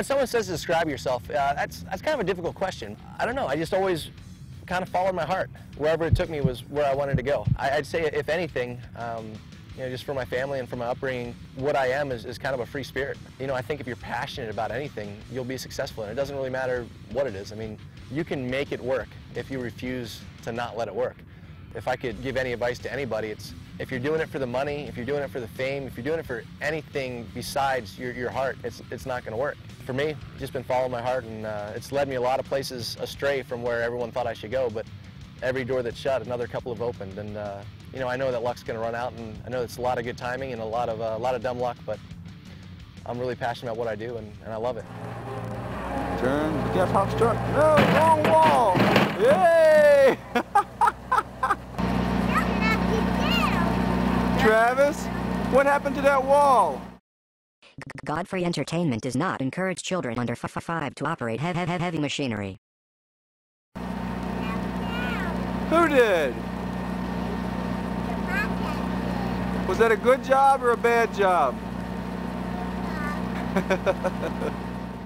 when someone says to describe yourself, that's kind of a difficult question. I don't know, I just always kind of followed my heart. Wherever it took me was where I wanted to go. I'd say, if anything, you know, just for my family and for my upbringing, what I am is kind of a free spirit. You know, I think if you're passionate about anything, you'll be successful, and it doesn't really matter what it is. I mean, you can make it work if you refuse to not let it work. If I could give any advice to anybody, it's if you're doing it for the money, if you're doing it for the fame, if you're doing it for anything besides your heart, it's not going to work. For me, just been following my heart, and it's led me a lot of places astray from where everyone thought I should go, but every door that's shut, another couple have opened, and you know, I know that luck's going to run out, and I know it's a lot of good timing and a lot of dumb luck, but I'm really passionate about what I do, and I love it. Turn, get hop struck. No, wrong wall. Yay! Travis, what happened to that wall? Godfrey Entertainment does not encourage children under 5 to operate heavy machinery. Who did? Was that a good job or a bad job?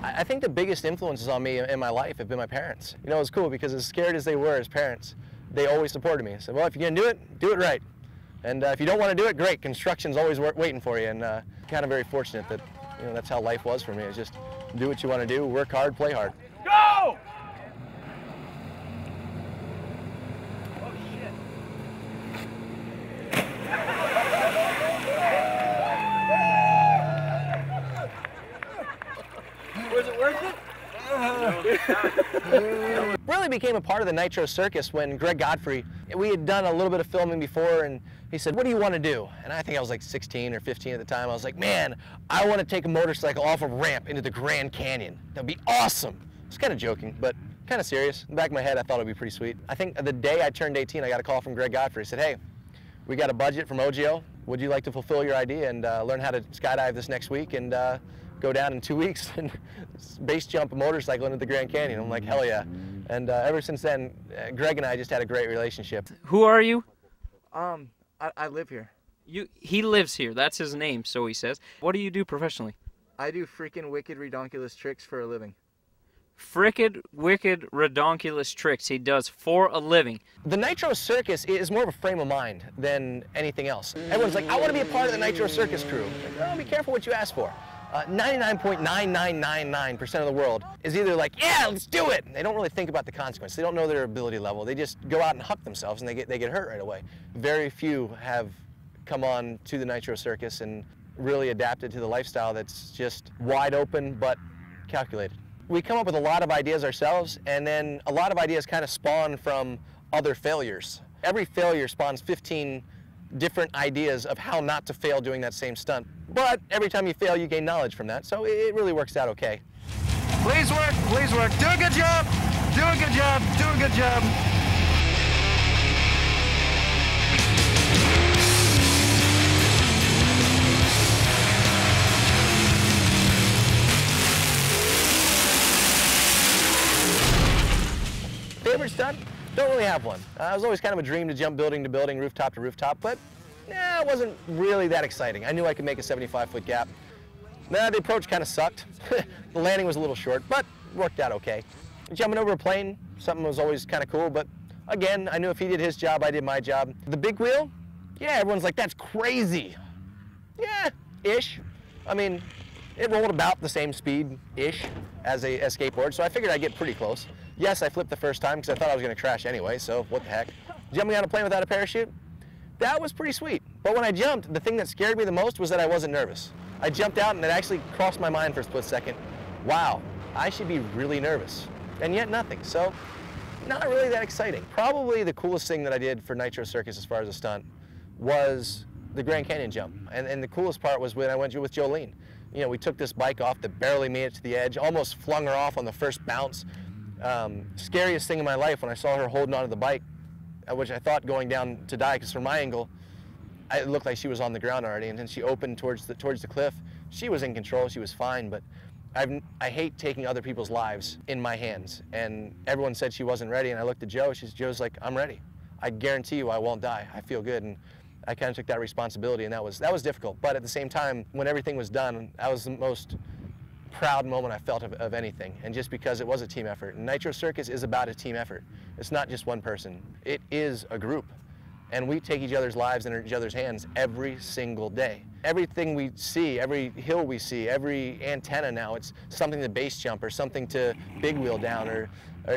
I think the biggest influences on me in my life have been my parents. You know, it was cool because as scared as they were as parents, they always supported me. Said, well, if you're gonna do it right. And if you don't want to do it, great. Construction's always waiting for you. And kind of very fortunate that, you know, that's how life was for me. It's just do what you want to do, work hard, play hard. Go! Oh, shit. Was it worth it? Really became a part of the Nitro Circus when Greg Godfrey, we had done a little bit of filming before, and he said, what do you want to do? And I think I was like 16 or 15 at the time. I was like, man, I want to take a motorcycle off a ramp into the Grand Canyon. That'd be awesome. I was kind of joking, but kind of serious. In the back of my head, I thought it'd be pretty sweet. I think the day I turned 18, I got a call from Greg Godfrey. He said, hey, we got a budget from OGO. Would you like to fulfill your idea and learn how to skydive this next week and go down in 2 weeks and base jump a motorcycle into the Grand Canyon? I'm like, hell yeah. And ever since then, Greg and I just had a great relationship. Who are you? I live here. He lives here. That's his name, so he says. What do you do professionally? I do freaking wicked, redonkulous tricks for a living. Frickin' wicked, redonkulous tricks he does for a living. The Nitro Circus is more of a frame of mind than anything else. Everyone's like, I want to be a part of the Nitro Circus crew. Like, oh, be careful what you ask for. 99.9999% of the world is either like, yeah, let's do it. They don't really think about the consequence. They don't know their ability level. They just go out and huck themselves and they get hurt right away. Very few have come on to the Nitro Circus and really adapted to the lifestyle that's just wide open but calculated. We come up with a lot of ideas ourselves, and then a lot of ideas kind of spawn from other failures. Every failure spawns 15 different ideas of how not to fail doing that same stunt. But every time you fail, you gain knowledge from that, so it really works out okay. Please work, please work. Do a good job, do a good job, do a good job. Favorite stunt? Don't really have one. It was always kind of a dream to jump building to building, rooftop to rooftop, but it wasn't really that exciting. I knew I could make a 75-foot gap. The approach kind of sucked. The landing was a little short, but worked out okay. Jumping over a plane, something was always kind of cool, but again, I knew if he did his job, I did my job. The big wheel? Yeah, everyone's like, that's crazy. Yeah, ish. I mean, it rolled about the same speed-ish as a skateboard, so I figured I'd get pretty close. Yes, I flipped the first time because I thought I was going to crash anyway, so what the heck. Jumping out of a plane without a parachute? That was pretty sweet. But when I jumped, the thing that scared me the most was that I wasn't nervous. I jumped out and it actually crossed my mind for a split second. Wow, I should be really nervous. And yet nothing, so not really that exciting. Probably the coolest thing that I did for Nitro Circus as far as a stunt was the Grand Canyon jump. And the coolest part was when I went with Jolene. You know, we took this bike off that barely made it to the edge, almost flung her off on the first bounce. Scariest thing in my life when I saw her holding onto the bike, which I thought going down to die, because from my angle, it looked like she was on the ground already, and then she opened towards the cliff. She was in control, she was fine, but I hate taking other people's lives in my hands, and everyone said she wasn't ready, and I looked at Joe. Joe's like, I'm ready. I guarantee you I won't die. I feel good, and I kind of took that responsibility, and that was difficult. But at the same time, when everything was done, that was the most proud moment I felt of anything, and just because it was a team effort. Nitro Circus is about a team effort. It's not just one person. It is a group. And we take each other's lives in each other's hands every single day. Everything we see, every hill we see, every antenna now, it's something to base jump or something to big wheel down or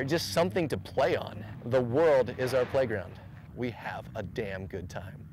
just something to play on. The world is our playground. We have a damn good time.